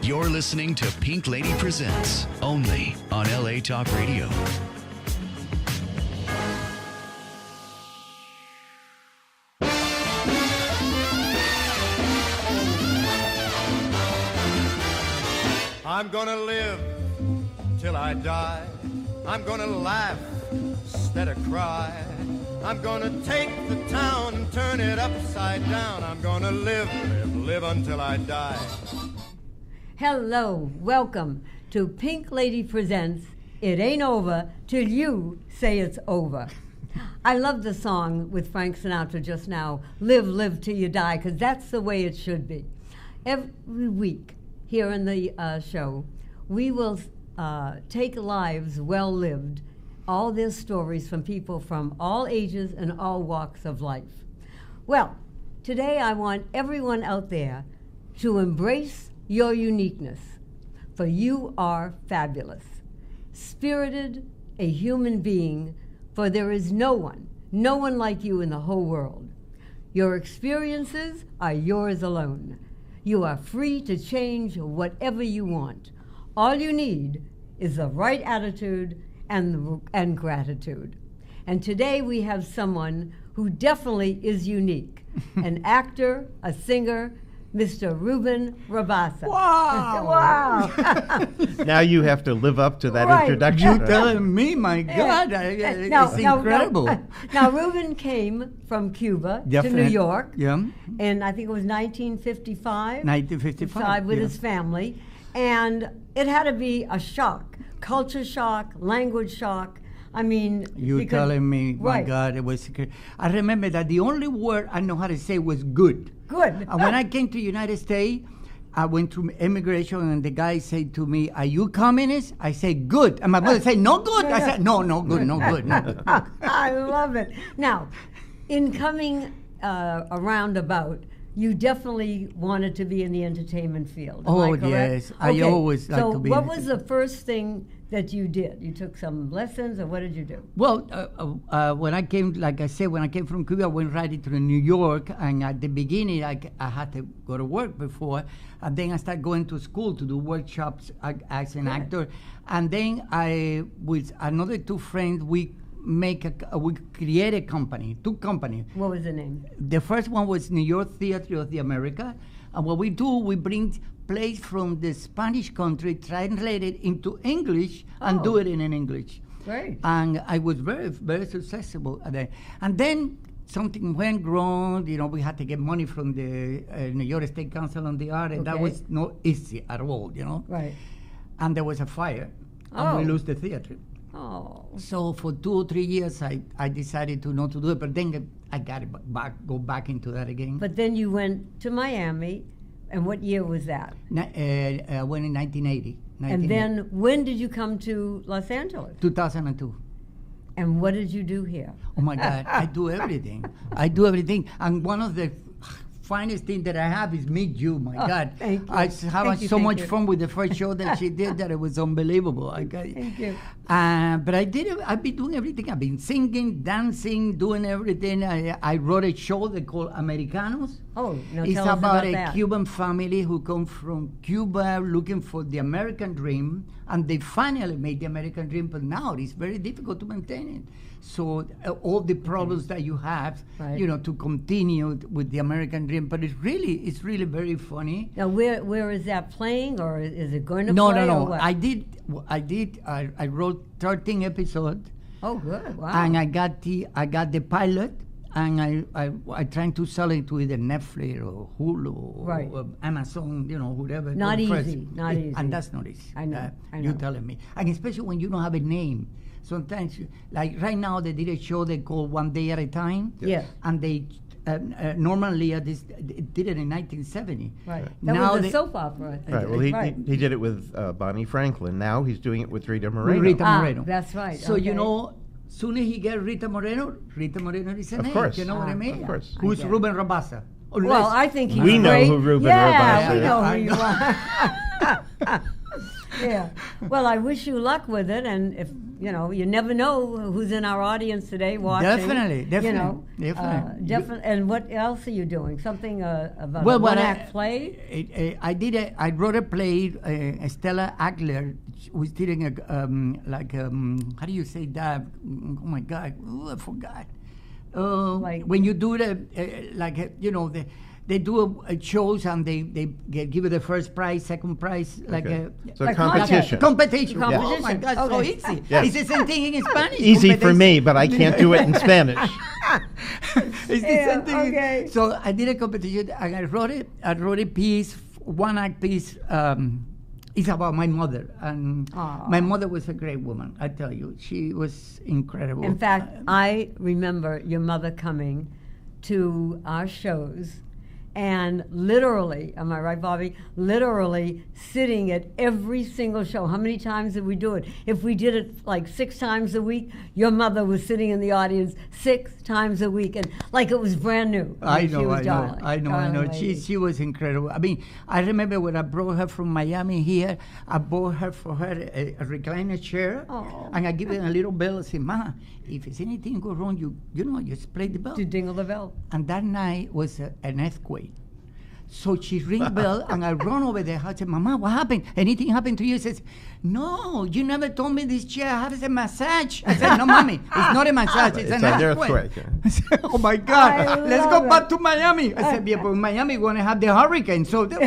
You're listening to Pink Lady Presents, only on LA Talk Radio. I'm gonna live till I die. I'm gonna laugh instead of cry. I'm gonna take the town and turn it upside down. I'm gonna live until I die. Hello, welcome to Pink Lady Presents It Ain't Over Till You Say It's Over. I love the song with Frank Sinatra just now, Live Till You Die, because that's the way it should be. Every week here in the show, we will take lives well lived, all their stories from people from all ages and all walks of life. Well, today I want everyone out there to embrace your uniqueness, for you are fabulous. Spirited, a human being, for there is no one like you in the whole world. Your experiences are yours alone. You are free to change whatever you want. All you need is the right attitude and gratitude. And today we have someone who definitely is unique, an actor, a singer, Mr. Ruben Rabasa. Wow! Wow! Now you have to live up to that Right. introduction. You're right? telling me, my God, it's incredible. Now, Ruben came from Cuba to New York, and I think it was 1955. 1955, with yeah. his family, and it had to be a shock, culture shock, language shock. I mean, You're telling me, my God, it was. I remember that the only word I know how to say was good. Good. And when I came to United States, I went through immigration, and the guy said to me, "Are you communist?" I said, "Good." And my mother said, "No good." I said, "No, no good, no good, no good." I love it. Now, in coming around about, you definitely wanted to be in the entertainment field. Am I correct? Yes, I always like to be. So, what was the first thing that you did? You took some lessons, or what did you do? Well, when I came, like I said, when I came from Cuba, I went right into New York, and at the beginning, I had to go to work before, and then I started going to school to do workshops as an actor, and then I, with another two friends, we create a company, two companies. What was the name? The first one was New York Theater of the America, and what we do, we bring plays from the Spanish country, translate it into English, and do it in English. Great. And I was very, very successful at that. And then something went wrong. You know, we had to get money from the New York State Council on the Art, and that was not easy at all, you know. Right. And there was a fire, and we lost the theater. Oh. So for 2 or 3 years, I decided to not to do it, but then I got it go back into that again. But then you went to Miami, and what year was that? I went in 1980. And then when did you come to Los Angeles? 2002. And what did you do here? Oh my God, I do everything. I do everything. And one of the finest things that I have is meet you, my God. Thank you. I had so much fun with the first show that she did that it was unbelievable. Thank you. But I've been doing everything. I've been singing, dancing, doing everything. I wrote a show they call Americanos. Oh, now it's tell us about a that. Cuban family who come from Cuba looking for the American dream, and they finally made the American dream, but now it's very difficult to maintain it. So all the problems that you have, you know, to continue with the American dream, but it's really very funny. Now, where is that playing, or is it going to No, play? no, or no. what? I wrote 13 episodes. Oh, good! Wow. And I got the pilot, and I trying to sell it to either Netflix or Hulu or Amazon, you know, whatever. Not easy, easy. And that's not easy. I know. You're telling me, and especially when you don't have a name. Sometimes, like right now, they did a show they call One Day at a Time. Yeah. And they normally did it in 1970. Right. That Now was a soap opera. I think. Right. Well, he did it with Bonnie Franklin. Now he's doing it with Rita Moreno. Rita Moreno. That's right. So you know, soon as he get Rita Moreno is a Of name. course. You know what I mean? Of course. Who's get it. Ruben Rabasa? Well, I think he's We know great. who Ruben yeah, Rabasa we is. know who you are. Yeah. Well, I wish you luck with it, and if you know, you never know who's in our audience today watching. Definitely. You know, Definitely. And what else are you doing? Something about Well, a what one-act play? I wrote a play. Stella Adler was doing how do you say that? Oh my God! Ooh, I forgot. Like- when you do they do shows and they give you the first prize, second prize, Okay. So like competition. Competition. Oh my Competition. God, so Okay. easy. Yes. It's the same thing in Spanish. Easy for competition. me, but I can't do it in Spanish. It's the Yeah, same thing. okay. So I did a competition and I wrote a piece, one act piece. It's about my mother, and Aw. my mother was a great woman. I tell you, she was incredible. In fact, I remember your mother coming to our shows and literally, am I right, Bobby? Literally sitting at every single show. How many times did we do it? If we did it like 6 times a week, your mother was sitting in the audience 6 times a week, and like it was brand new. I She know, was I darling, know. darling She lady. she was incredible. I mean, I remember when I brought her from Miami here, I bought her for her a recliner chair, Oh. and I give her a little bell and say, "Ma, if there's anything go wrong, you just play the bell." To dingle the bell. And that night was an earthquake. So she ring the bell, and I run over there. I said, "Mama, what happened? Anything happened to you?" She says, "No, you never told me this chair has a massage." I said, "No, mommy, it's not a massage. It's an earthquake." I said, "Oh my God, I let's love go back it. to Miami." I said, "Yeah, but Miami we're gonna have the hurricane, so that's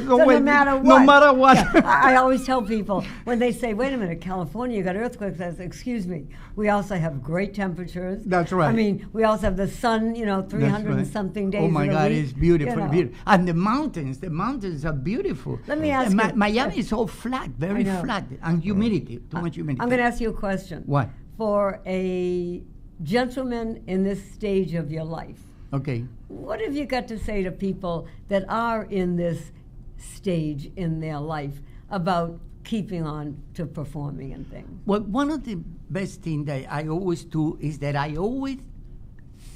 So no matter what. No matter what. I always tell people when they say, "Wait a minute, California, you got earthquakes." I say, "Excuse me, we also have great temperatures." That's right. I mean, we also have the sun. 300 That's right. and something days. Oh my of the God, week, it's beautiful, you know. beautiful. And the mountains are beautiful. Let me ask And you- Miami is all flat, very I know. flat, and humidity, too much humidity. I'm going to ask you a question. What? For a gentleman in this stage of your life, Okay. what have you got to say to people that are in this stage in their life about keeping on to performing and things? Well, one of the best things that I always do is that I always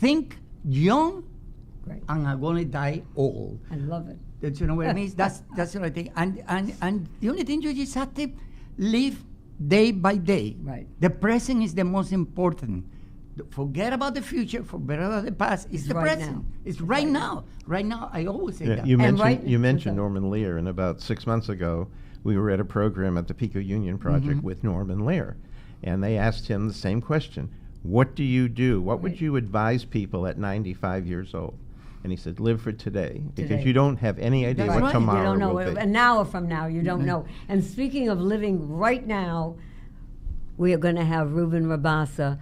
think young Great. and I'm going to die old. I love it. Don't you know what I mean? That's what I think. And the only thing you just have to live day by day. Right. The present is the most important. Forget about the future, forget about the past. It's the right present. now. It's right now. Right now, I always say Yeah, that. you And mentioned right- you mentioned okay. Norman Lear, and about 6 months ago, we were at a program at the Pico Union Project Mm-hmm. with Norman Lear, and they asked him the same question: "What do you do? What would Right. you advise people at 95 years old?" And he said, "Live for today, because Today. you don't have any idea That's what right. tomorrow You don't know. will be." An hour from now, you don't know. And speaking of living right now, we are going to have Ruben Rabasa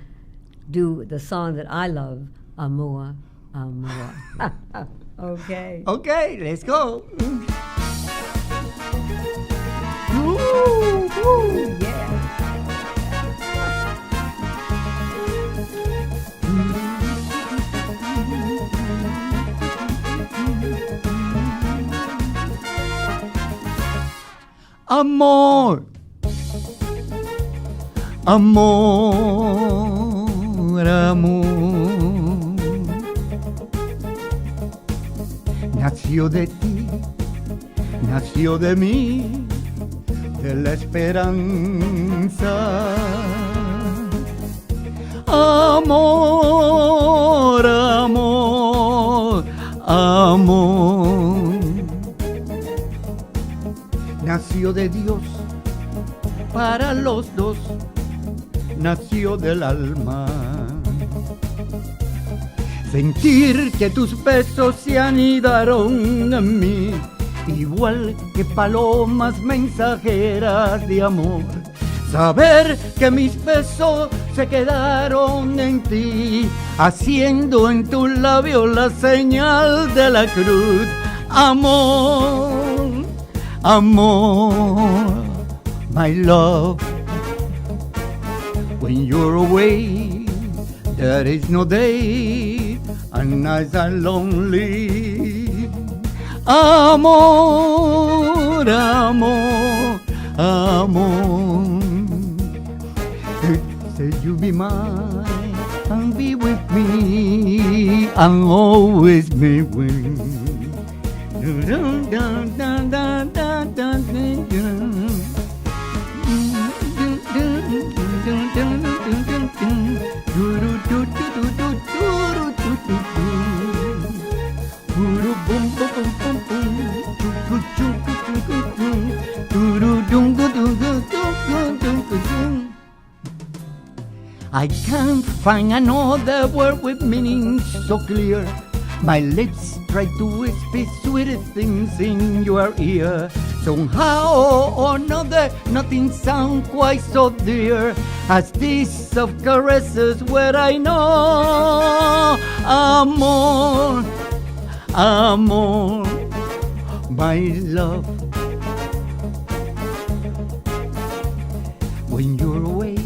do the song that I love, Amor, Amor. Okay. Okay, let's go. Yeah. Amor, amor, amor. Nació de ti, nació de mí, de la esperanza. Amor, amor, amor. Nació de Dios para los dos, nació del alma. Sentir que tus besos se anidaron en mí, igual que palomas mensajeras de amor. Saber que mis besos se quedaron en ti, haciendo en tus labios la señal de la cruz. Amor, amor, my love. When you're away, there is no day, and nights are lonely. Amor, amor, amor. Say you be mine and be with me and always be with. Dun, dun, dun, dun, dun, dun, dun, dun. I can't find another word with meaning so clear. My lips try to whisper sweetest things in your ear. Somehow or another, nothing sounds quite so dear as these soft caresses where I know amor, amor, my love. When you're away,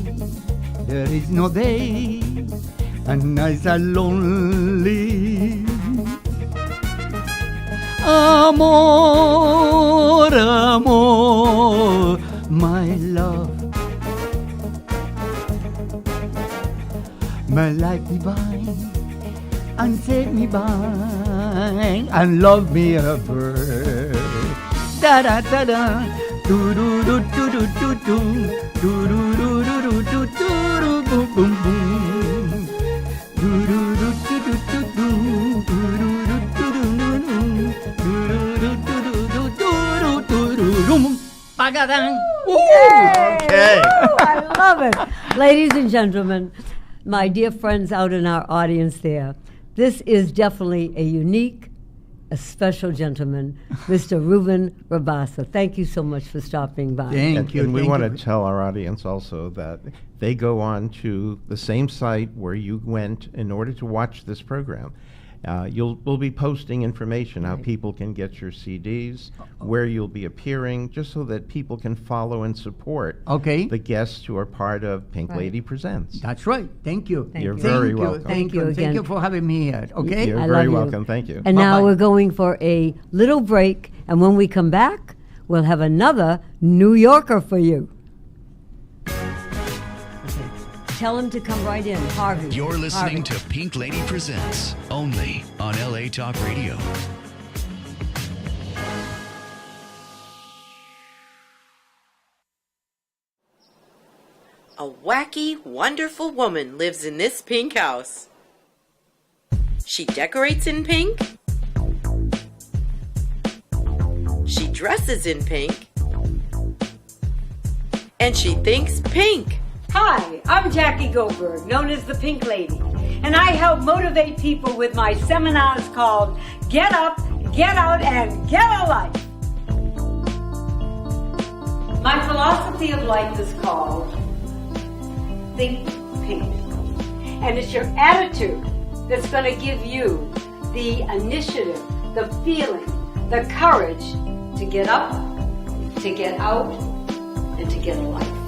there is no day, and nights are lonely. Amor, amor, my love, my life divine, and set me by, and love me ever. Da da da da, do do do do do do do, do do do do do do do, boom boom boom, do do do do do do do, do do do do do do. Okay. I love it. Ladies and gentlemen, my dear friends out in our audience there, this is definitely a unique, a special gentleman, Mr. Ruben Rabasa. Thank you so much for stopping by. Thank you. And we thank want you. to tell our audience also that they go on to the same site where you went in order to watch this program. We'll be posting information how people can get your CDs, where you'll be appearing, just so that people can follow and support Okay. the guests who are part of Pink Right. Lady Presents. That's right. Thank you. Thank You're you. very Thank welcome. You. Thank you again. Thank you for having me here. Okay. You're I very love you. welcome. Thank you. And now Bye-bye. we're going for a little break, and when we come back, we'll have another New Yorker for you. Tell him to come right in, Harvey. You're listening Harvey. to Pink Lady Presents, only on LA Talk Radio. A wacky, wonderful woman lives in this pink house. She decorates in pink. She dresses in pink. And she thinks pink. Hi, I'm Jackie Goldberg, known as the Pink Lady, and I help motivate people with my seminars called Get Up, Get Out, and Get a Life. My philosophy of life is called Think Pink, and it's your attitude that's going to give you the initiative, the feeling, the courage to get up, to get out, and to get a life.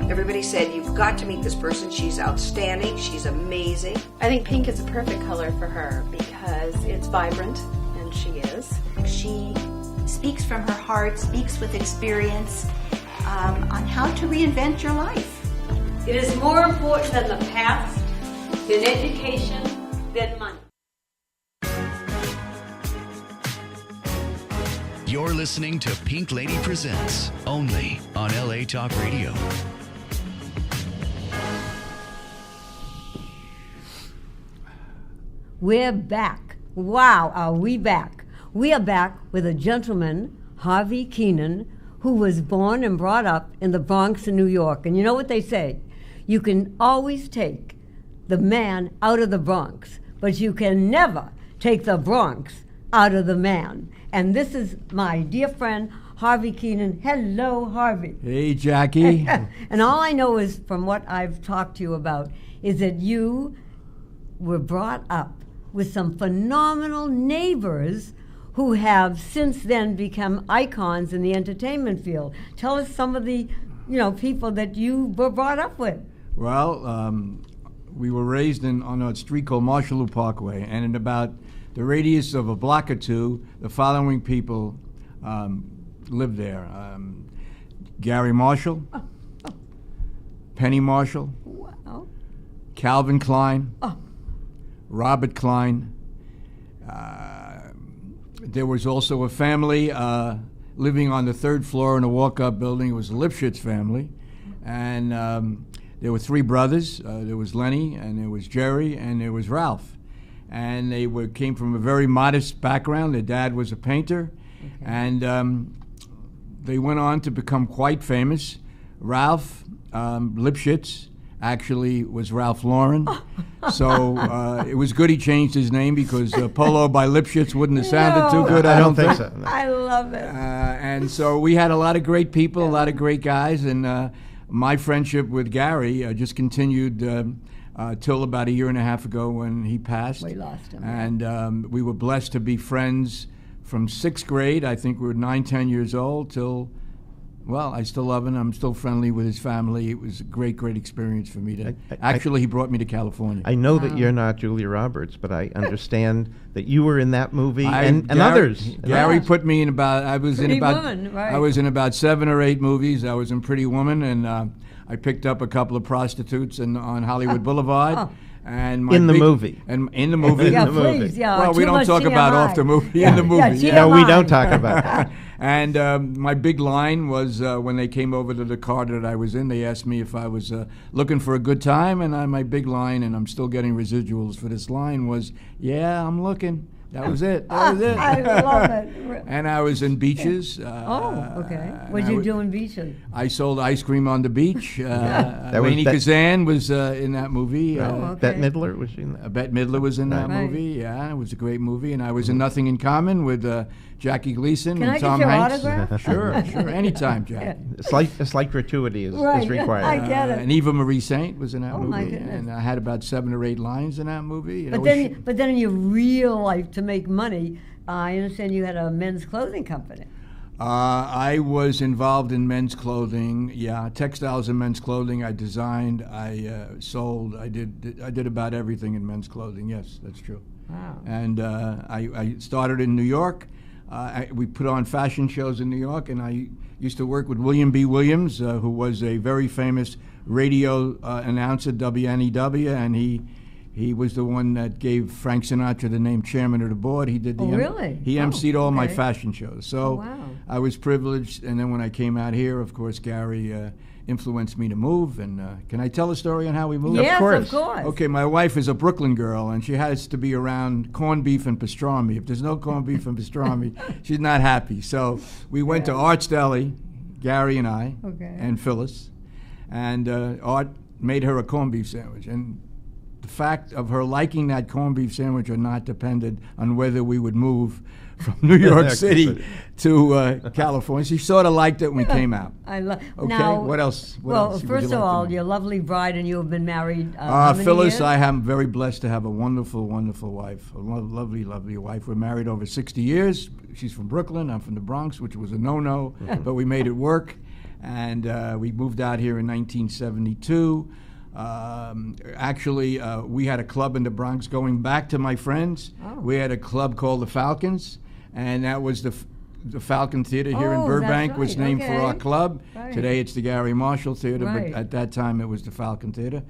Everybody said, you've got to meet this person. She's outstanding. She's amazing. I think pink is a perfect color for her because it's vibrant, and she is. She speaks from her heart, speaks with experience on how to reinvent your life. It is more important than the past, than education, than money. You're listening to Pink Lady Presents, only on LA Talk Radio. We're back. Wow, are we back? We are back with a gentleman, Harvey Keenan, who was born and brought up in the Bronx in New York. And you know what they say? You can always take the man out of the Bronx, but you can never take the Bronx out of the man. And this is my dear friend, Harvey Keenan. Hello, Harvey. Hey, Jackie. And all I know is from what I've talked to you about is that you were brought up with some phenomenal neighbors who have since then become icons in the entertainment field. Tell us some of the, people that you were brought up with. Well, we were raised on a street called Marshallou Parkway, and in about the radius of a block or two, the following people lived there. Gary Marshall, Penny Marshall, Wow. Calvin Klein, Oh. Robert Klein. There was also a family living on the third floor in a walk-up building. It was the Lipschitz family. And there were 3 brothers. There was Lenny, and there was Jerry, and there was Ralph. And they came from a very modest background. Their dad was a painter. Okay. And they went on to become quite famous. Ralph Lipschitz actually was Ralph Lauren. So it was good he changed his name, because Polo by Lipschitz wouldn't have sounded too good, I don't think. So. No. I love it. And so we had a lot of great people, a lot of great guys, and my friendship with Gary just continued till about a year and a half ago when he passed. We lost him. And we were blessed to be friends from 6th grade. I think we were 9, 10 years old till, well, I still love him. I'm still friendly with his family. It was a great, great experience for me. Actually, he brought me to California. I know that you're not Julia Roberts, but I understand that you were in that movie and others. Gary put me in about. I was Pretty in about. Woman, right. I was in about 7 or 8 movies. I was in Pretty Woman, and I picked up a couple of prostitutes on Hollywood Boulevard. And in the movie. And in the movie. Yeah, in the please. movie. Yeah, well, we don't talk about off the movie. Yeah, in the movie. yeah, No, we don't talk about that. And my big line was when they came over to the car that I was in, they asked me if I was looking for a good time, and my big line, and I'm still getting residuals for this line, was, "Yeah, I'm looking." That was it. That was it. I love it. And I was in Beaches. Okay. What did you do in Beaches? I sold ice cream on the beach. Lainey Kazan was in that movie. okay. Bette Midler, was she in that? Bette Midler was in that movie. Yeah, it was a great movie. And I was in Nothing in Common with Jackie Gleason and Tom Hanks. Can I get your autograph? Sure. Anytime, Jackie. A slight gratuity is required. I get it. And Eva Marie Saint was in that movie. My goodness. And I had about 7 or 8 lines in that movie. But then in your real life, to make money, I understand you had a men's clothing company. I was involved in men's clothing, textiles and men's clothing. I designed, I sold, I did about everything in men's clothing. Yes, that's true. Wow. And I started in New York. We put on fashion shows in New York, and I used to work with William B. Williams, who was a very famous radio announcer, WNEW, and he was the one that gave Frank Sinatra the name chairman of the board. He did He emceed all my fashion shows. So I was privileged. And then when I came out here, of course, Gary influenced me to move. And can I tell a story on how we moved? Yes, of course. Okay, my wife is a Brooklyn girl, and she has to be around corned beef and pastrami. If there's no corned beef and pastrami, she's not happy. So we went to Art's Deli, Gary and I, and Phyllis, and Art made her a corned beef sandwich. And the fact of her liking that corned beef sandwich or not depended on whether we would move from New York City to California. She sort of liked it when we came out. I love. Okay, Now, what else? First of all, your lovely bride, and you have been married. Phyllis, years? I am very blessed to have a wonderful, wonderful wife, a lovely, lovely wife. We're married over 60 years. She's from Brooklyn. I'm from the Bronx, which was a no-no, but we made it work. And we moved out here in 1972. Actually, we had a club in the Bronx. Going back to my friends, we had a club called the Falcons, and that was the Falcon Theater here in Burbank was named for our club. Today it's the Gary Marshall Theater, but at that time it was the Falcon Theater.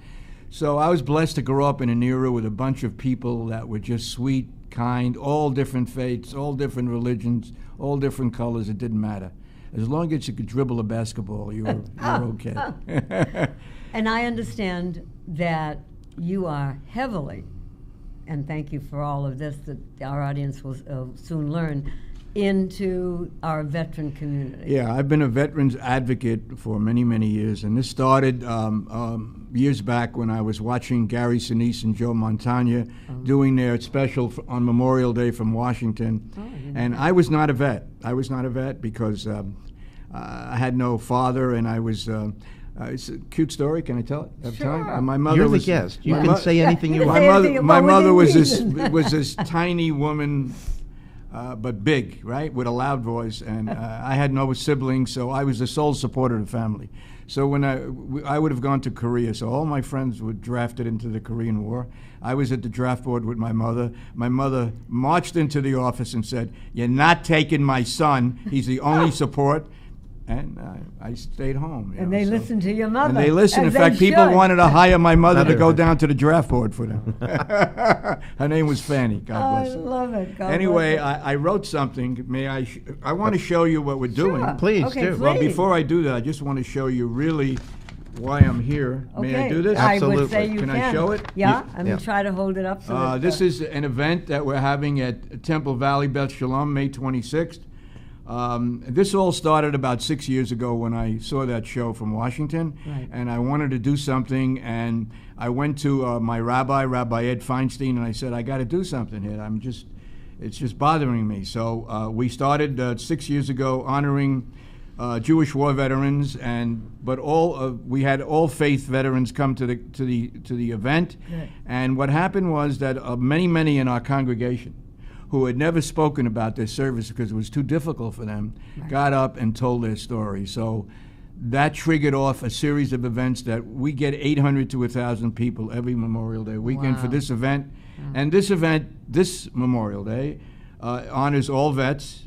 So I was blessed to grow up in an era with a bunch of people that were just sweet, kind, all different faiths, all different religions, all different colors. It didn't matter. As long as you could dribble a basketball, you were okay. And I understand that you are heavily, and thank you for all of this that our audience will soon learn, into our veteran community. Yeah, I've been a veterans advocate for many, many years, and this started years back when I was watching Gary Sinise and Joe Montagna doing their special on Memorial Day from Washington, and I was not a vet. I was not a vet because I had no father, and I was... it's a cute story. Can I tell it? Sure. My mother You're was the guest. You can say anything you want. My mother was this tiny woman but big, right, with a loud voice. And I had no siblings, so I was the sole supporter of the family. So when I would have gone to Korea, so all my friends were drafted into the Korean War. I was at the draft board with my mother. My mother marched into the office and said, "You're not taking my son. He's the only support." And I stayed home. And they listened to your mother. And they listened. In fact, people wanted to hire my mother to go down to the draft board for them. Her name was Fanny. God bless her. I love it. God Anyway, bless it. I wrote something. May I? I want to show you what we're doing. Please Okay, do. please. Well, before I do that, I just want to show you really why I'm here. May I Okay, do this? I would Absolutely. say you Can can. I show it? Yeah, You- I'm going to try to hold it up. So that, This is an event that we're having at Temple Valley Beth Shalom, May 26th. This all started about 6 years ago when I saw that show from Washington, Right. and I wanted to do something, and I went to my rabbi, Rabbi Ed Feinstein, and I said, I got to do something here. It's just bothering me. So we started 6 years ago honoring Jewish war veterans, but we had all faith veterans come to the event, Good. and what happened was that many in our congregation who had never spoken about their service because it was too difficult for them, got up and told their story. So that triggered off a series of events that we get 800 to 1,000 people every Memorial Day weekend for Wow. this event. And this event, this Memorial Day, honors all vets,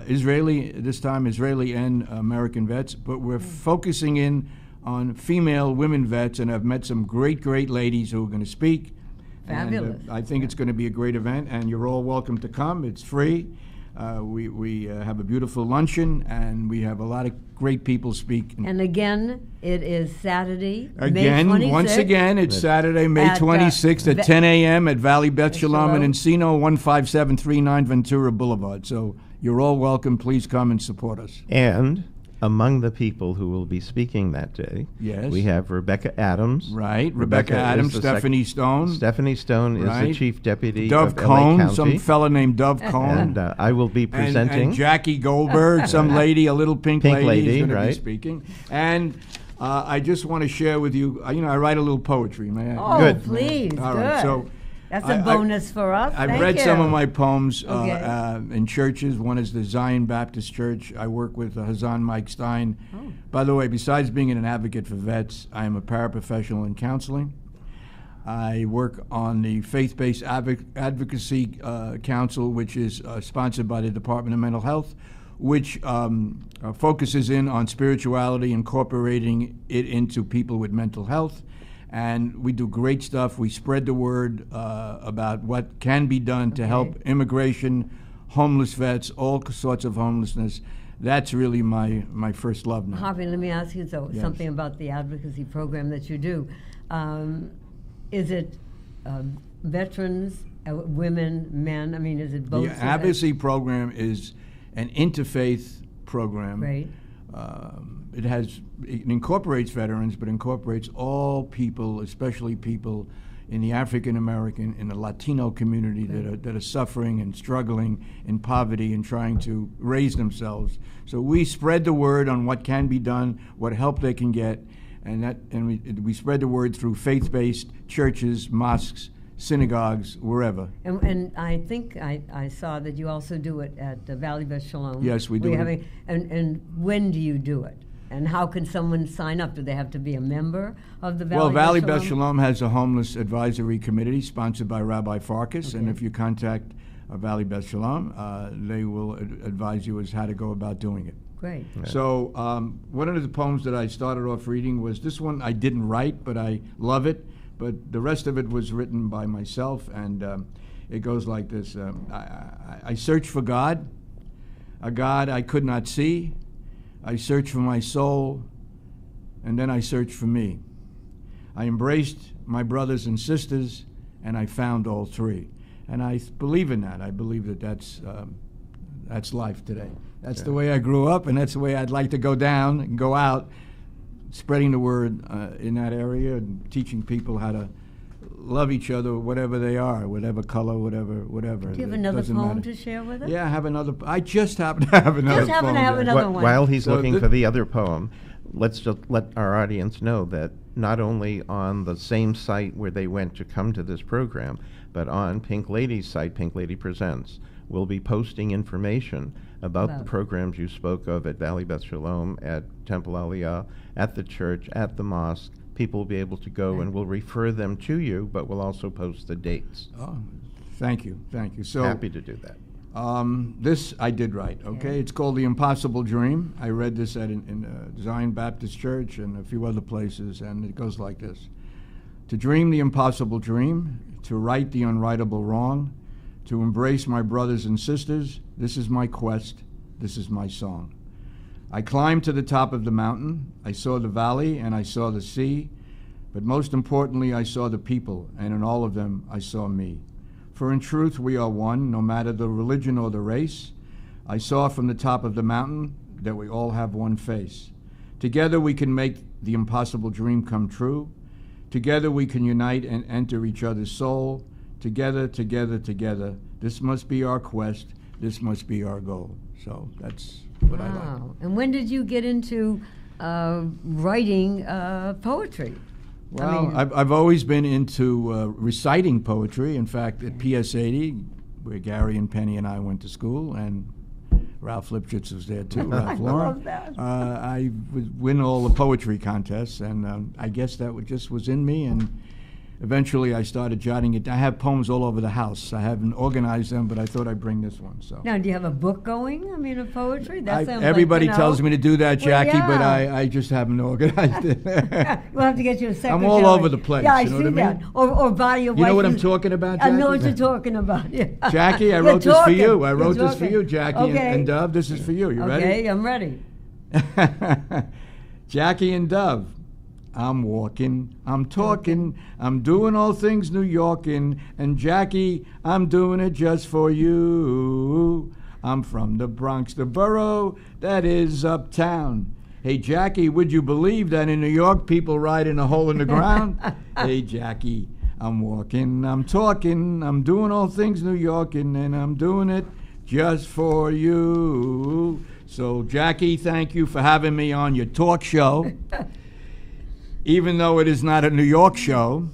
Israeli, this time Israeli and American vets, but we're focusing in on female women vets, and I've met some great ladies who are going to speak. Fabulous. And, I think it's going to be a great event, and you're all welcome to come. It's free. We have a beautiful luncheon, and we have a lot of great people speak. And again, it is Saturday, Again, May 26th. once again, it's Saturday, May at, 26th at 10 a.m. at Valley Beth Shalom in Shalom. Encino, 15739 Ventura Boulevard. So you're all welcome. Please come and support us. And among the people who will be speaking that day, Yes. we have Rebecca Adams. Right, Rebecca is Adams, the Stephanie Stone. Stephanie Stone is the Right. chief deputy Dove of LA Cohn, County. some fella named Dove Cohn. And I will be presenting. And Jackie Goldberg, some lady, a little pink lady, is going to be right. speaking. And I just want to share with you, I write a little poetry, may I? Oh, Good. please. All good. right, so That's a bonus for us. I've Thank read you. some of my poems Okay. in churches. One is the Zion Baptist Church. I work with Hazan Mike Stein. Oh. By the way, besides being an advocate for vets, I am a paraprofessional in counseling. I work on the Faith-Based Advocacy Council, which is sponsored by the Department of Mental Health, which focuses in on spirituality, incorporating it into people with mental health. And we do great stuff. We spread the word about what can be done to help immigration, homeless vets, all sorts of homelessness. That's really my first love now. Harvey, let me ask you Yes. something about the advocacy program that you do. Is it veterans, women, men? I mean, is it both? The advocacy program is an interfaith program. Right. It incorporates veterans, but incorporates all people, especially people in the African American, in the Latino community that are suffering and struggling in poverty and trying to raise themselves. So we spread the word on what can be done, what help they can get, and we spread the word through faith-based churches, mosques, synagogues, wherever. And I think I saw that you also do it at the Valley Beth Shalom. Yes, we do it. And when do you do it? And how can someone sign up? Do they have to be a member of the Valley Well, Valley Beth Beth Shalom has a homeless advisory committee sponsored by Rabbi Farkas, and Okay. if you contact Valley Beth Shalom, they will advise you as how to go about doing it. Great. So one of the poems that I started off reading was this one. I didn't write, but I love it. But the rest of it was written by myself, and it goes like this. I searched for God, a God I could not see. I searched for my soul, and then I searched for me. I embraced my brothers and sisters, and I found all three. And I believe in that. I believe that that's life today. That's the way I grew up, and that's the way I'd like to go down and go out, spreading the word in that area and teaching people how to love each other, whatever they are, whatever color, whatever. Do you have It another doesn't poem matter. to share with us? Yeah, I have another. I just happen to have another. Just happen to poem have there. another one. While he's So looking for the other poem, let's just let our audience know that not only on the same site where they went to come to this program, but on Pink Lady's site, Pink Lady Presents, will be posting information about the Wow. programs you spoke of at Valley Beth Shalom, at Temple Aliyah, at the church, at the mosque. People will be able to go and we'll refer them to you, but we'll also post the dates. Oh, thank you. So Happy to do that. this I did right, okay? It's called The Impossible Dream. I read this in Zion Baptist Church and a few other places, and it goes like this. To dream the impossible dream, to right the unrightable wrong, to embrace my brothers and sisters, this is my quest, this is my song. I climbed to the top of the mountain, I saw the valley and I saw the sea, but most importantly I saw the people, and in all of them I saw me. For in truth we are one, no matter the religion or the race. I saw from the top of the mountain that we all have one face. Together we can make the impossible dream come true. Together we can unite and enter each other's soul. Together, together, together. This must be our quest. This must be our goal. So that's what I like. Wow. And when did you get into writing poetry? Well, I've always been into reciting poetry. In fact, at PS 80, where Gary and Penny and I went to school, and Ralph Lipschitz was there too, Ralph Lauren. love that. I would win all the poetry contests, and I guess that just was in me, and eventually I started jotting it. I have poems all over the house. I haven't organized them, but I thought I'd bring this one. So Now, do you have a book going? I mean, of poetry? That sounds everybody like, tells me to do that, Well, Jackie, yeah. but I just haven't organized it. We'll have to get you a secretary. I'm all over the place, Yeah, I you know see what I that. mean? Or buy your wife. You know what I'm talking about, I know what Jackie? you're talking about. Yeah. Jackie, I You're wrote this for you. talking. I You're wrote this for talking. you, Jackie Okay. and Dove. This is for you. You ready? Okay, I'm ready. Jackie and Dove. I'm walking, I'm talking, I'm doing all things New Yorkin', and Jackie, I'm doing it just for you. I'm from the Bronx, the borough that is uptown. Hey, Jackie, would you believe that in New York people ride in a hole in the ground? Hey, Jackie, I'm walking, I'm talking, I'm doing all things New Yorkin', and I'm doing it just for you. So, Jackie, thank you for having me on your talk show. Even though it is not a New York show,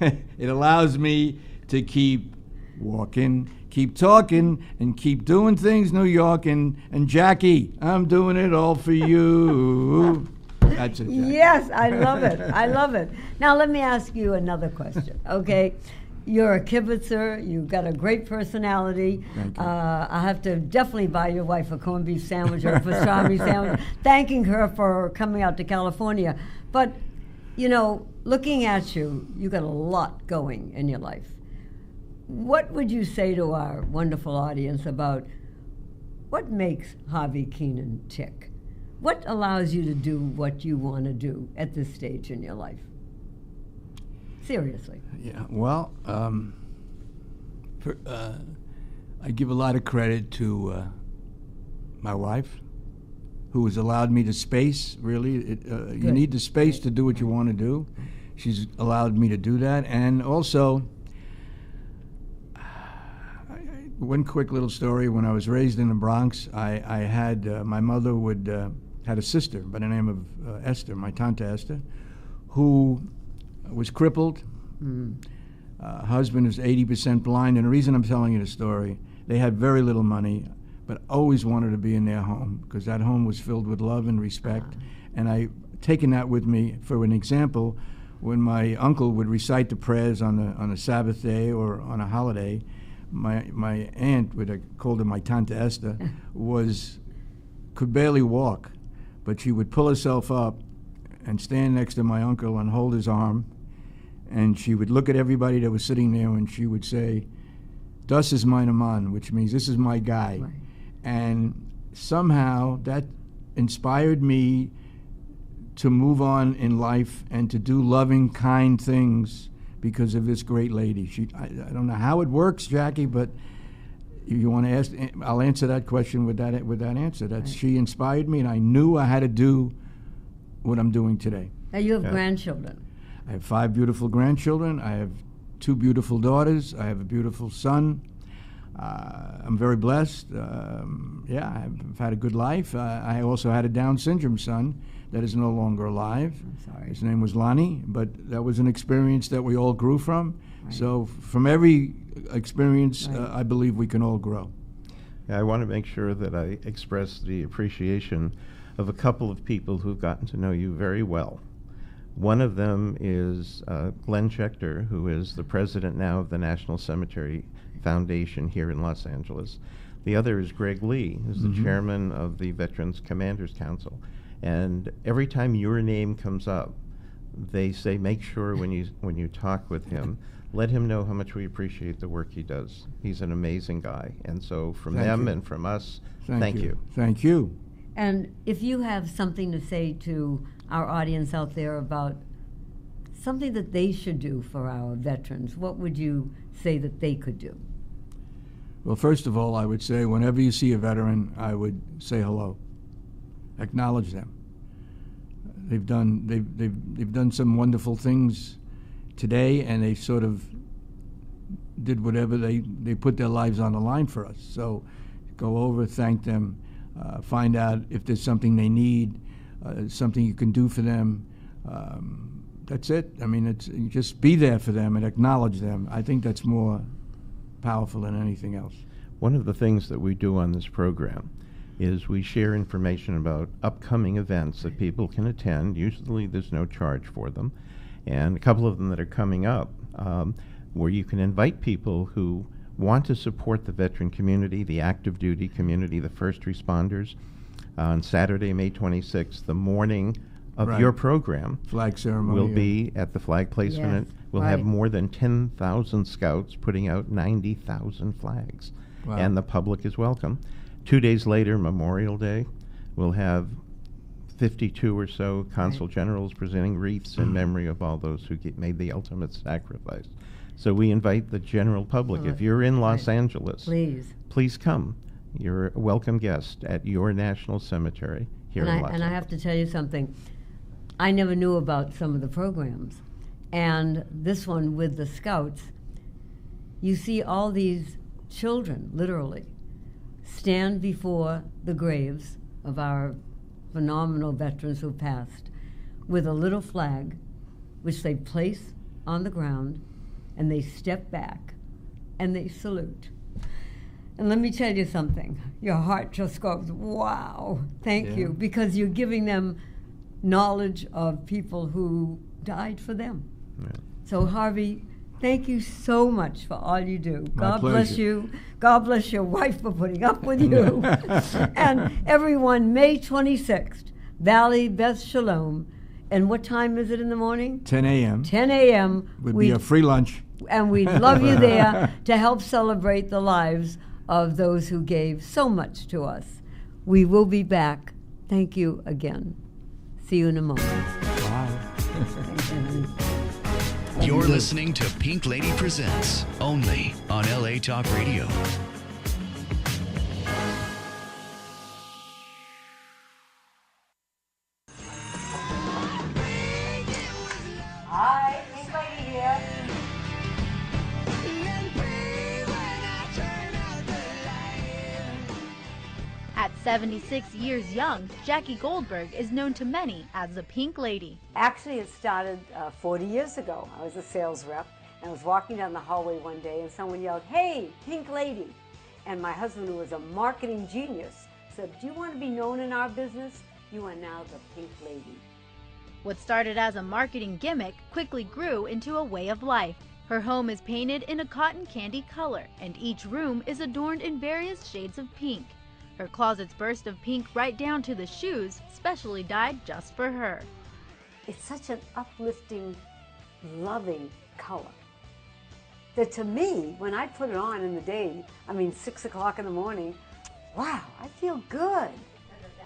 it allows me to keep walking, keep talking, and keep doing things New York. And Jackie, I'm doing it all for you. That's it, Jackie. Yes, I love it. I love it. Now, let me ask you another question, okay? You're a kibitzer. You've got a great personality. Thank you. I have to definitely buy your wife a corned beef sandwich or a pastrami sandwich, thanking her for coming out to California. But, you know, looking at you, you got a lot going in your life. What would you say to our wonderful audience about what makes Harvey Keenan tick? What allows you to do what you want to do at this stage in your life? Seriously. Yeah, well, I give a lot of credit to my wife, who has allowed me the space, really. You need the space to do what you want to do. She's allowed me to do that. And also, one quick little story. When I was raised in the Bronx, I had, my mother had a sister by the name of Esther, my Tante Esther, who was crippled. Husband is 80% blind. And the reason I'm telling you the story, they had very little money, but always wanted to be in their home because that home was filled with love and respect. And I've taken that with me for an example. When my uncle would recite the prayers on a Sabbath day or on a holiday, my aunt, I called her my Tante Esther, could barely walk, but she would pull herself up and stand next to my uncle and hold his arm, and she would look at everybody that was sitting there and she would say, "Das ist mein Mann," which means this is my guy. Right. And somehow that inspired me to move on in life and to do loving, kind things because of this great lady. I don't know how it works, Jackie, but you want to ask, I'll answer that question with that answer. That's right. She inspired me, and I knew I had to do what I'm doing today. Now you have grandchildren. I have 5 beautiful grandchildren. I have 2 beautiful daughters. I have a beautiful son. I'm very blessed. Yeah, I've had a good life. I also had a Down syndrome son that is no longer alive. I'm sorry. His name was Lonnie, but that was an experience that we all grew from. Right. So from every experience, right. I believe we can all grow. I want to make sure that I express the appreciation of a couple of people who've gotten to know you very well. One of them is Glenn Schechter, who is the president now of the National Cemetery Foundation here in Los Angeles. The other is Greg Lee, who's the chairman of the Veterans Commanders Council. And every time your name comes up, they say, make sure when you talk with him, let him know how much we appreciate the work he does. He's an amazing guy. And so from them and from us, thank you. Thank you. And if you have something to say to our audience out there about something that they should do for our veterans, what would you say that they could do? Well, first of all, I would say whenever you see a veteran, I would say hello. Acknowledge them. They've done some wonderful things today, and they sort of did whatever they put their lives on the line for us. So go over, thank them, find out if there's something they need, something you can do for them. That's it. I mean, it's just be there for them and acknowledge them. I think that's more powerful than anything else. One of the things that we do on this program is we share information about upcoming events that people can attend. Usually there's no charge for them. And a couple of them that are coming up, where you can invite people who want to support the veteran community, the active duty community, the first responders. On Saturday, May 26th, the morning of your program, flag ceremony will be at the flag placement. Yes, we'll have more than 10,000 scouts putting out 90,000 flags. Wow. And the public is welcome. 2 days later, Memorial Day, we'll have 52 or so consul generals presenting wreaths in memory of all those who made the ultimate sacrifice. So we invite the general public, if you're in Los Angeles, please come. You're a welcome guest at your national cemetery here in Los Angeles. And I have to tell you something. I never knew about some of the programs. And this one with the Scouts, you see all these children, literally, stand before the graves of our phenomenal veterans who passed with a little flag, which they place on the ground, and they step back and they salute. And let me tell you something, your heart just goes, wow, thank you, because you're giving them knowledge of people who died for them. Yeah. So Harvey, thank you so much for all you do. God bless you. God bless your wife for putting up with you. And everyone, May 26th, Valley Beth Shalom. And what time is it in the morning? 10 a.m. 10 a.m. Would be a free lunch. And we'd love you there to help celebrate the lives of those who gave so much to us. We will be back. Thank you again. See you in a moment. Bye. You're listening to Pink Lady Presents, only on LA Talk Radio. Hi, Pink Lady here. At 76 years young, Jackie Goldberg is known to many as the Pink Lady. Actually, it started 40 years ago. I was a sales rep, and I was walking down the hallway one day, and someone yelled, "Hey, Pink Lady!" And my husband, who was a marketing genius, said, "Do you want to be known in our business? You are now the Pink Lady." What started as a marketing gimmick quickly grew into a way of life. Her home is painted in a cotton candy color, and each room is adorned in various shades of pink. Her closets burst of pink right down to the shoes, specially dyed just for her. It's such an uplifting, loving color that to me, when I put it on in the day, 6 o'clock in the morning, wow, I feel good.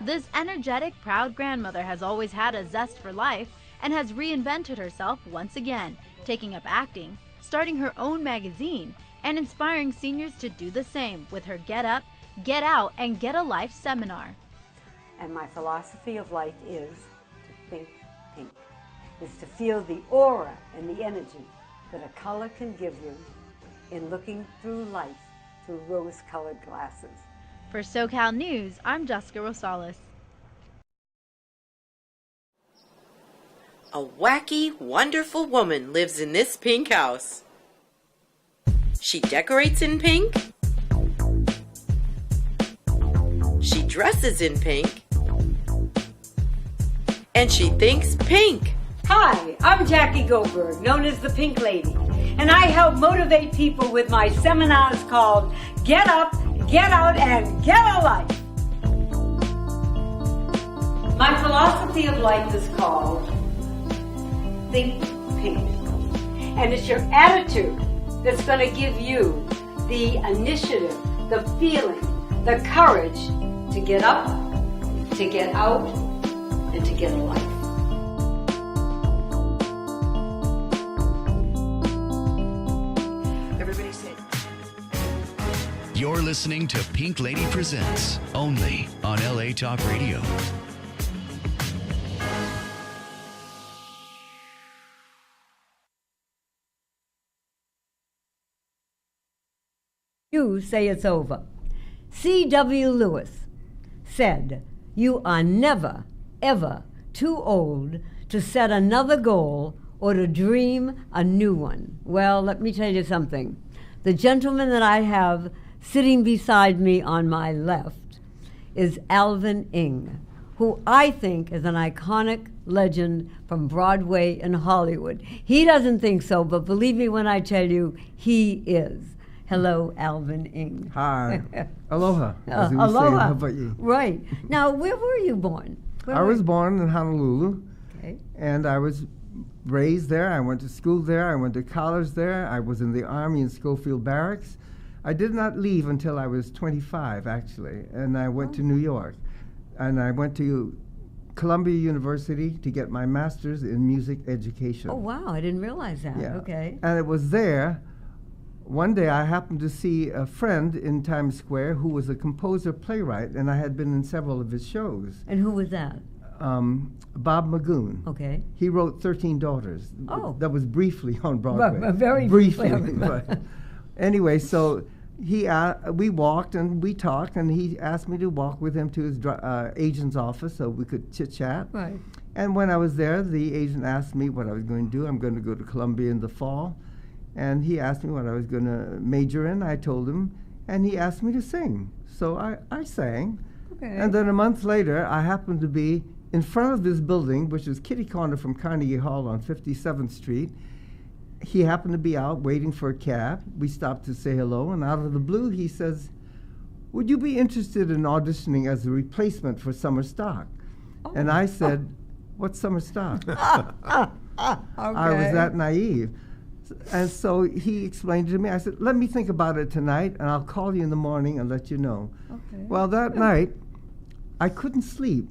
This energetic, proud grandmother has always had a zest for life and has reinvented herself once again, taking up acting, starting her own magazine, and inspiring seniors to do the same with her Get Up, Get Out, and Get a Life seminar. And my philosophy of life is to think pink, is to feel the aura and the energy that a color can give you in looking through life through rose-colored glasses. For SoCal News, I'm Jessica Rosales. A wacky, wonderful woman lives in this pink house. She decorates in pink. She dresses in pink. And she thinks pink. Hi, I'm Jackie Goldberg, known as the Pink Lady, and I help motivate people with my seminars called Get Up, Get Out, and Get a Life. My philosophy of life is called Think Pink, and it's your attitude that's going to give you the initiative, the feeling, the courage to get up, to get out, and to get a life. Everybody say. You're listening to Pink Lady Presents, only on LA Talk Radio. You say it's over. C.W. Lewis said, "You are never, ever too old to set another goal or to dream a new one." Well, let me tell you something. The gentleman that I have sitting beside me on my left is Alvin Ing, who I think is an iconic legend from Broadway and Hollywood. He doesn't think so, but believe me when I tell you, he is. Hello, Alvin Ing. Hi. Aloha. As we Aloha. say. How about you? Right. Now, where were you born? I was born in Honolulu. Okay. And I was raised there. I went to school there. I went to college there. I was in the Army in Schofield Barracks. I did not leave until I was 25, actually. And I went to New York. And I went to Columbia University to get my master's in music education. Oh, wow. I didn't realize that. Yeah. Okay. And it was there. One day I happened to see a friend in Times Square who was a composer playwright, and I had been in several of his shows. And who was that? Bob Magoon. Okay. He wrote 13 Daughters. Oh. That was briefly on Broadway. Very briefly. briefly. But anyway, so we walked and we talked, and he asked me to walk with him to his agent's office so we could chit-chat. Right. And when I was there, the agent asked me what I was going to do. I'm going to go to Columbia in the fall. And he asked me what I was going to major in. I told him, and he asked me to sing. So I sang. Okay. And then a month later, I happened to be in front of this building, which is kitty corner from Carnegie Hall on 57th Street. He happened to be out waiting for a cab. We stopped to say hello, and out of the blue, he says, "Would you be interested in auditioning as a replacement for Summer Stock?" Oh. And I said, "What's Summer Stock?" Okay. I was that naive. And so he explained it to me. I said, "Let me think about it tonight, and I'll call you in the morning and let you know." Okay. Well, that night, I couldn't sleep.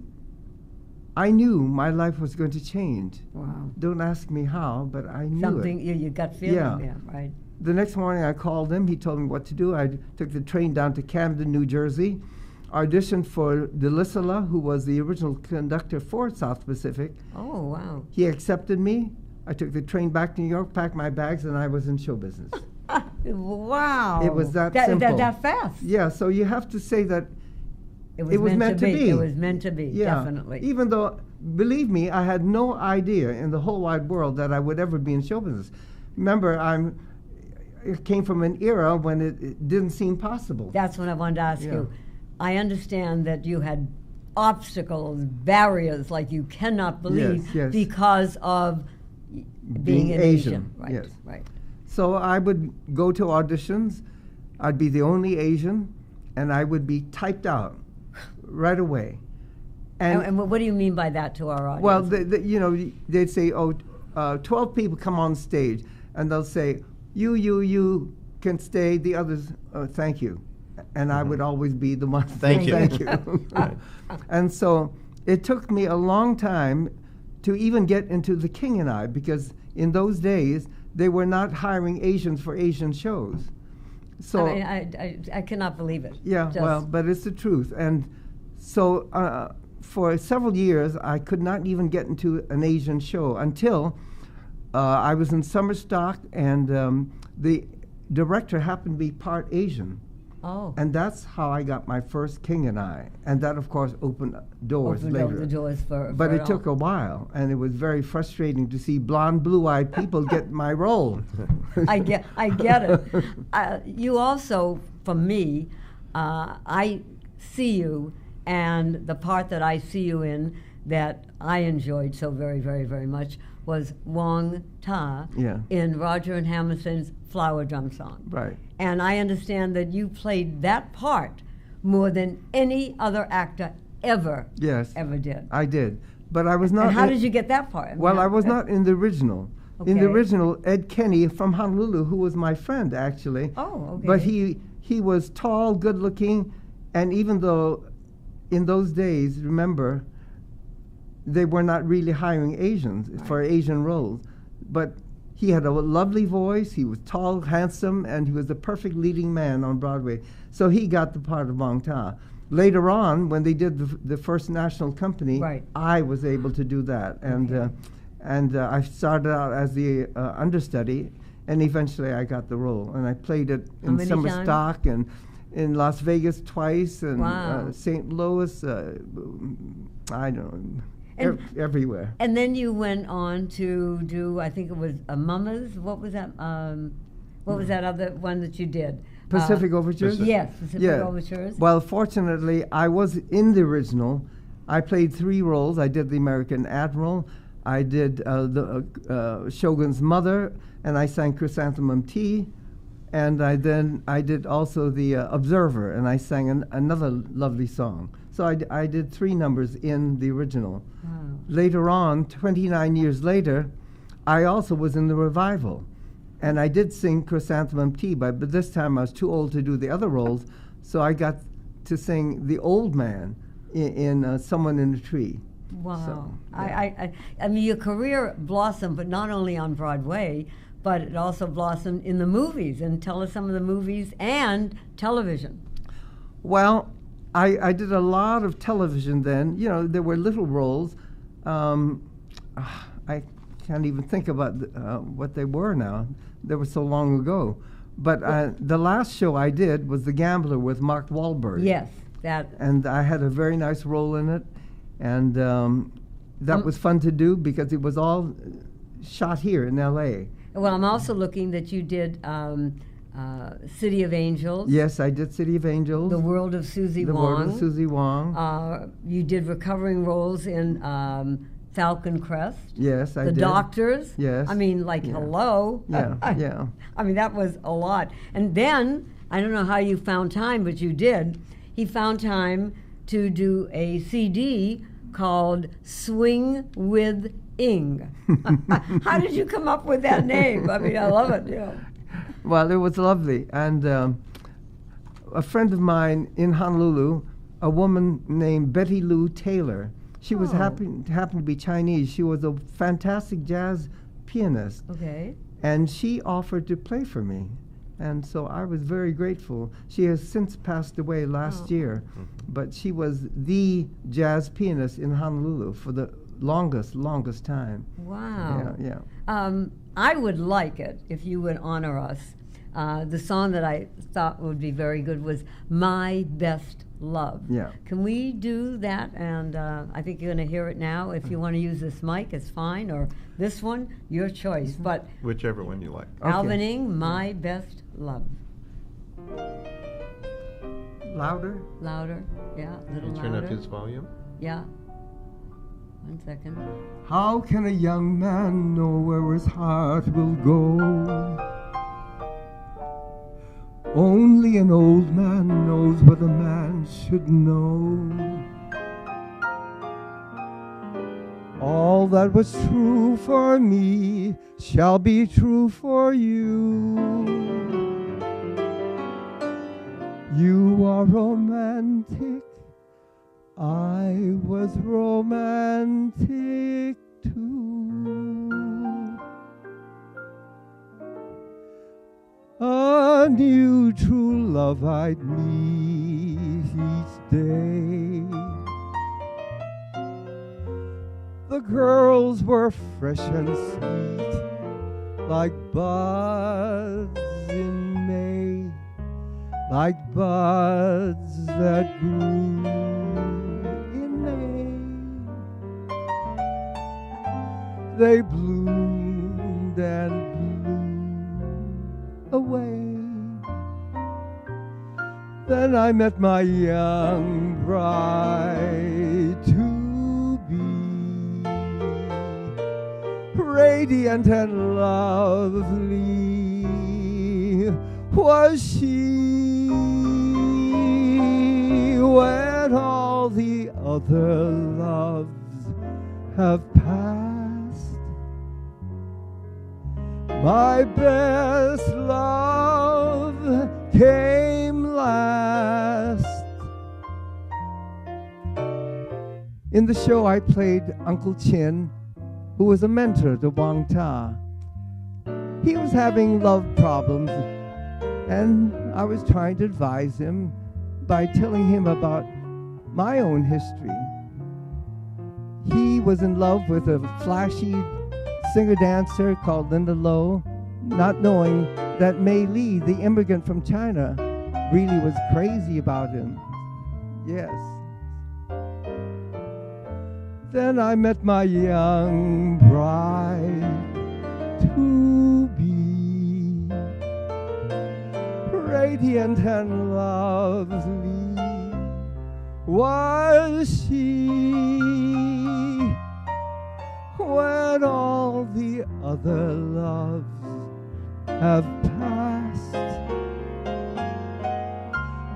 I knew my life was going to change. Wow. Don't ask me how, but I knew Something, it. you got feeling Yeah. there, right? The next morning, I called him. He told me what to do. I took the train down to Camden, New Jersey, auditioned for DeLissola, who was the original conductor for South Pacific. Oh, wow. He accepted me. I took the train back to New York, packed my bags, and I was in show business. Wow. It was that simple. That fast. Yeah, so you have to say that It was meant to be. It was meant to be, Yeah. definitely. Even though, believe me, I had no idea in the whole wide world that I would ever be in show business. Remember, I came from an era when it didn't seem possible. That's what I wanted to ask Yeah. you. I understand that you had obstacles, barriers like you cannot believe Yes, yes. because of being an Asian. Right, yes. right. So I would go to auditions. I'd be the only Asian, and I would be typed out right away. And what do you mean by that to our audience? Well, they'd say, 12 people come on stage, and they'll say, you can stay, the others, thank you. And I would always be the one, Thank you. Thank you. And so it took me a long time to even get into The King and I, because in those days, they were not hiring Asians for Asian shows. So I cannot believe it. yeah, well, but it's the truth. And so for several years, I could not even get into an Asian show until I was in Summer Stock, and the director happened to be part Asian. Oh. And that's how I got my first King and I. And that, of course, opened doors Opened later. up the doors for But it all. took a while, and it was very frustrating to see blonde, blue-eyed people get my role. I get it. You also, for me, I see you, and the part that I see you in that I enjoyed so very, very, very much was Wong Ta in Roger and Hamilton's Flower Drum Song. Right. And I understand that you played that part more than any other actor ever did. I did. But I was not. And how did you get that part? Well, I was not in the original. In the Okay. original, Ed Kenny from Honolulu, who was my friend actually. Oh, okay. But he was tall, good-looking, and even though in those days, remember, they were not really hiring Asians for Asian roles, but he had a lovely voice. He was tall, handsome, and he was the perfect leading man on Broadway. So he got the part of Wong Ta. Later on, when they did the first national company, I was able to do that, and I started out as the understudy, and eventually I got the role, and I played it in summer stock and in Las Vegas twice, and St. Louis. I don't know, everywhere. And then you went on to do, I think it was Mamas. What was that? What was that other one that you did? Pacific Overtures? Yes, Pacific Overtures. Well, fortunately, I was in the original. I played 3 roles. I did the American Admiral. I did the Shogun's mother, and I sang Chrysanthemum Tea. And I did also the Observer, and I sang another lovely song. So I did 3 numbers in the original. Wow. Later on, 29 years later, I also was in the revival. And I did sing Chrysanthemum Tea, but this time I was too old to do the other roles, so I got to sing the old man in Someone in a Tree. Wow. So, I mean, your career blossomed, but not only on Broadway, but it also blossomed in the movies. And tell us some of the movies and television. Well, I did a lot of television then. You know, there were little roles. I can't even think about what they were now. They were so long ago. But the last show I did was The Gambler with Mark Wahlberg. Yes, that. And I had a very nice role in it. And that was fun to do because it was all shot here in L.A. Well, I'm also looking that you did City of Angels. Yes, I did City of Angels. The World of Susie Wong. The World of Susie Wong. You did recovering roles in Falcon Crest. Yes, I did. The Doctors. Yes. I mean, like, hello. Yeah, yeah. I mean, that was a lot. And then, I don't know how you found time, but you did. He found time to do a CD called Swing with Ing. How did you come up with that name? I mean, I love it. Yeah. Well, it was lovely. And a friend of mine in Honolulu, a woman named Betty Lou Taylor, she was happened to be Chinese. She was a fantastic jazz pianist. Okay. And she offered to play for me. And so I was very grateful. She has since passed away last year, but she was the jazz pianist in Honolulu for the longest time. Wow. Yeah. I would like it if you would honor us. The song that I thought would be very good was My Best Love. Yeah. Can we do that? And I think you're going to hear it now. If you want to use this mic, it's fine, or this one, your choice. But whichever one you like. Alvin Ing, My Best Love. Louder? Louder, yeah, a little louder. Turn up his volume? Yeah. 1 second. How can a young man know where his heart will go? Only an old man knows what a man should know. All that was true for me shall be true for you. You are romantic, I was romantic too. A new true love I'd meet each day. The girls were fresh and sweet, like buds in May. like buds that grew in May. They bloomed and blew away. Then I met my young bride to be, radiant and lovely was she, when all the other loves have passed. My best love came last. In the show I played Uncle Chin, who was a mentor to Wang Ta. He was having love problems, and I was trying to advise him by telling him about my own history. He was in love with a flashy singer-dancer called Linda Lo, not knowing that Mei Li, the immigrant from China, really was crazy about him. Yes. Then I met my young bride to be, radiant and lovely was she, when all the other loves have passed.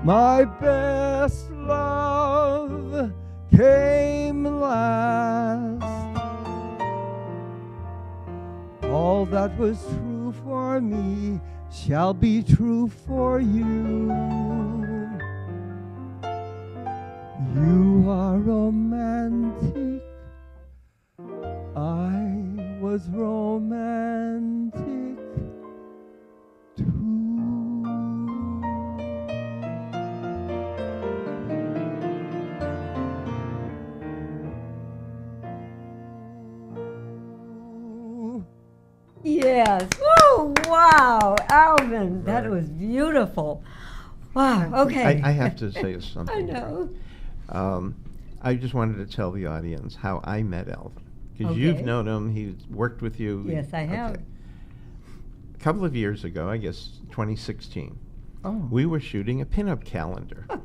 My best love came last. All that was true for me shall be true for you. You are romantic, I was romantic too. Yes. Oh, wow. Alvin, that was beautiful. Wow. Okay. I have to say something. I know. I just wanted to tell the audience how I met Alvin. Because Okay. you've known him, he's worked with you. Yes, I have. Okay. A couple of years ago, I guess 2016, Oh. we were shooting a pinup calendar. Pink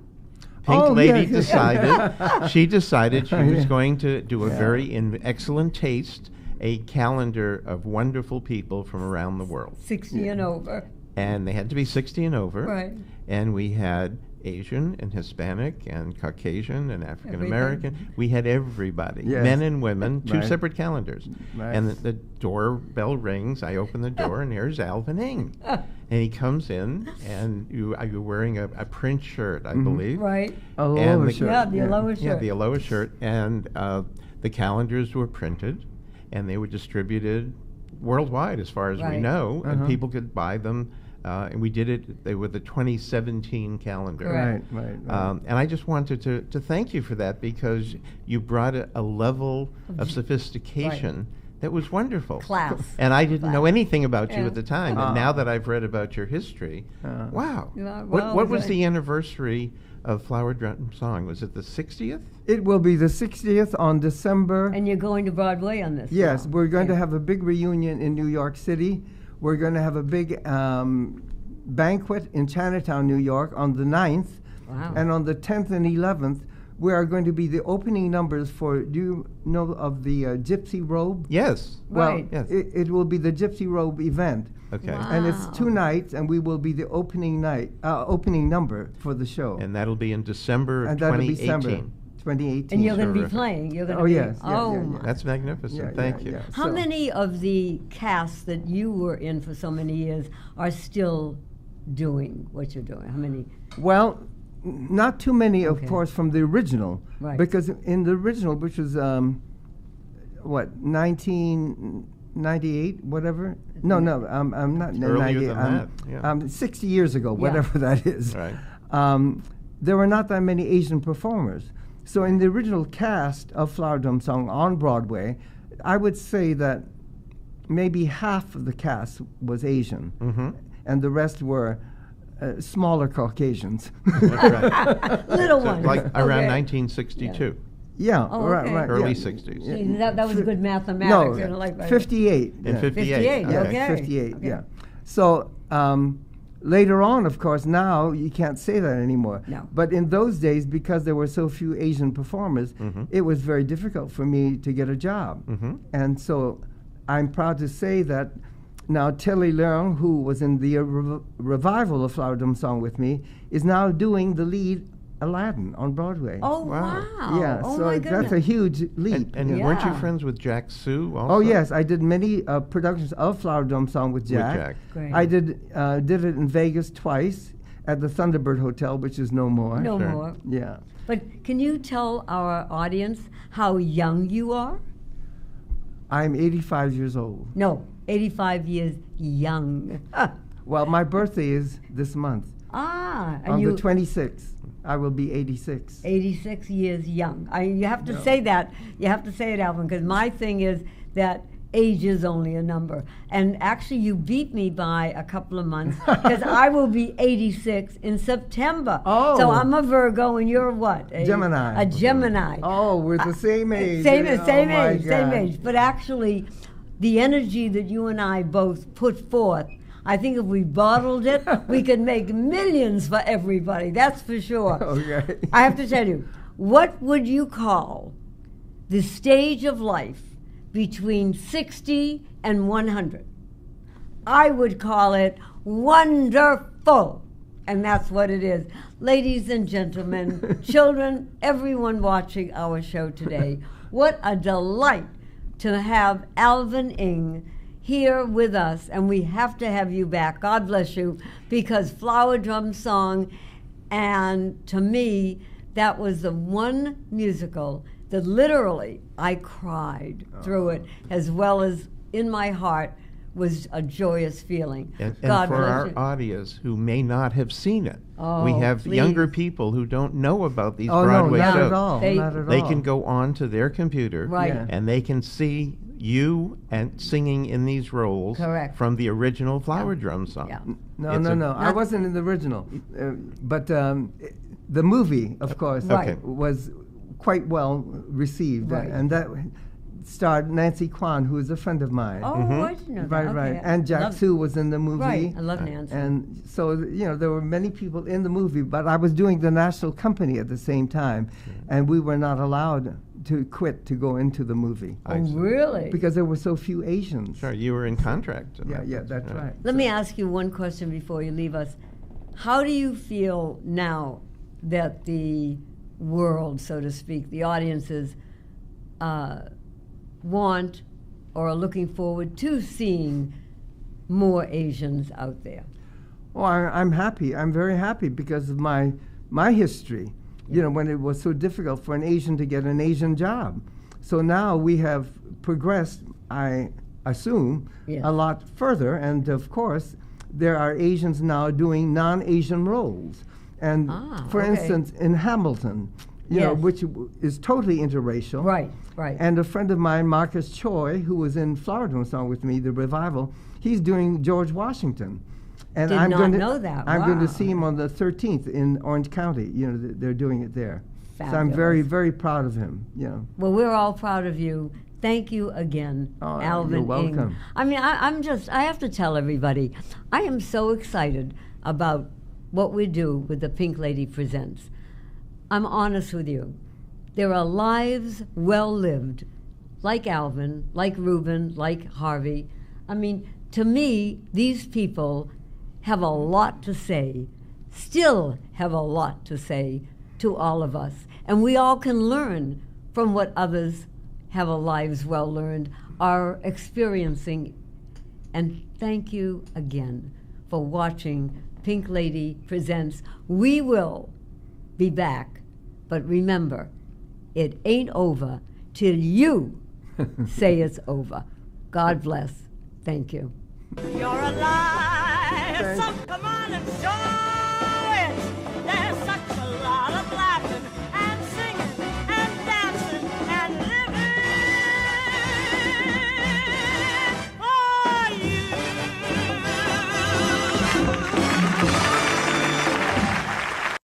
Oh, Lady yes. decided, she decided she was Yeah. going to do a Yeah. very in excellent taste, a calendar of wonderful people from around the world. 60 and over. And they had to be 60 and over. Right. And we had Asian and Hispanic and Caucasian and African American. We had everybody, Yes. men and women, two Right. separate calendars. Right. And the doorbell rings. I open the door, and here's Alvin Ing. And he comes in, and you're wearing a print shirt, I believe. Right. A And lower the- shirt. Yeah, the Aloha shirt. Yeah, the Aloha shirt. And the calendars were printed, and they were distributed worldwide, as far as we Right. know, and Uh-huh. people could buy them. And we did it. They were the 2017 calendar. Correct. Right. And I just wanted to thank you for that, because you brought a level of sophistication that was wonderful. Class. And I didn't know Class. anything about you Yeah. at the time. And now that I've read about your history, wow. Yeah, what well, was the- the anniversary of Flower Drum Song? Was it the 60th? It will be the 60th on December. And you're going to Broadway on this? Yes, now. we're going to Yeah. have a big reunion in New York City. We're going to have a big banquet in Chinatown, New York on the 9th. Wow. And on the 10th and 11th, we are going to be the opening numbers for, do you know of the Gypsy Robe? Yes. Well, Right. Yes. it will be the Gypsy Robe event. Okay. Wow. And it's 2 nights, and we will be the opening number for the show. And that'll be in December of And that'll be 2018. December 2018. And you're going to be Terrific. playing. You're going to Oh, be. yes. Yeah, Oh, yeah, my. yeah. That's magnificent. Yeah, Thank yeah, you. yeah. How So- many of the casts that you were in for so many years are still doing what you're doing? How many? Well, not too many, of Okay. course, from the original. Right. Because in the original, which was, 1998, whatever? No, I'm not It's earlier 98. than that, yeah. 60 years ago, Yeah. whatever that is. Right. There were not that many Asian performers. So in the original cast of Flower Drum Song on Broadway, I would say that maybe half of the cast was Asian. Mm-hmm. And the rest were smaller Caucasians. Little ones. Like around Okay. 1962. Yeah, Oh, right, okay. right. Early yeah. 60s. See, that was good mathematics. No, you know, like 58. In yeah. 58. Yeah, okay. okay. 58, Okay. yeah. So later on, of course, now you can't say that anymore. No. But in those days, because there were so few Asian performers, it was very difficult for me to get a job. And so I'm proud to say that now Telly Leung, who was in the revival of Flower Drum Song with me, is now doing the lead Aladdin on Broadway. Oh, wow. Yeah, Oh, so my that's a goodness. huge leap. And Yeah. weren't you friends with Jack Sue also? Oh yes, I did many productions of Flower Drum Song with Jack. Jack. Great. I did it in Vegas twice at the Thunderbird Hotel, which is no more. No Sure. more. Yeah, But can you tell our audience how young you are? I'm 85 years old. No, 85 years young. Well, my birthday is this month. And On you the 26th, I will be 86. 86 years young. You have to say that. You have to say it, Alvin, because my thing is that age is only a number. And actually, you beat me by a couple of months because I will be 86 in September. Oh. So I'm a Virgo, and you're what? Gemini. A Gemini. Oh, we're the same age. Same, Oh, same my age, same God. age. But actually, the energy that you and I both put forth, I think if we bottled it, we could make millions for everybody. That's for sure. Okay. I have to tell you, what would you call the stage of life between 60 and 100? I would call it wonderful. And that's what it is. Ladies and gentlemen, children, everyone watching our show today, what a delight to have Alvin Ng here with us, and we have to have you back. God bless you, because Flower Drum Song, and to me, that was the one musical that literally I cried through it, as well as in my heart was a joyous feeling. And God for bless our you. audience who may not have seen it, we Oh, have please. younger people who don't know about these Oh, no, Broadway not shows. at all. They- Not at They all. can go on to their computer Right. Yeah. and they can see you and singing in these roles Correct. from the original Flower Drum Song. Yeah. No, It's no, a- no. I wasn't in the original. But the movie, of course, Right. Okay. was quite well received. Right. And that starred Nancy Kwan, who is a friend of mine. Oh, I didn't know that. Right, Okay. right. And Jack Love- Sue was in the movie. Right, I love Nancy. And so, there were many people in the movie, but I was doing the national company at the same time, and we were not allowed to quit to go into the movie Oh, really? because there were so few Asians. Sure, you were in contract. Yeah, that's right. Let me ask you one question before you leave us. How do you feel now that the world, so to speak, the audiences want or are looking forward to seeing more Asians out there? Well, I'm happy. I'm very happy because of my history. When it was so difficult for an Asian to get an Asian job. So now we have progressed, I assume, Yes. a lot further. And of course, there are Asians now doing non-Asian roles. And for okay. instance, in Hamilton, Yes. which is totally interracial. Right, right. And a friend of mine, Marcus Choi, who was in Flower Drum Song with me, the revival, he's doing George Washington. And Did I'm not going to, know that. I'm going Wow. to see him on the 13th in Orange County. They're doing it there. So I'm Fabulous. very, very proud of him. Well, we're all proud of you. Thank you again, Oh, Alvin you're Ng. welcome. I mean, I have to tell everybody, I am so excited about what we do with the Pink Lady Presents. I'm honest with you. There are lives well lived, like Alvin, like Ruben, like Harvey. I mean, to me, these people have a lot to say, still have a lot to say to all of us. And we all can learn from what others have a lives well learned, are experiencing. And thank you again for watching Pink Lady Presents. We will be back, but remember, it ain't over till you say it's over. God bless. Thank you. You're alive, so come on and join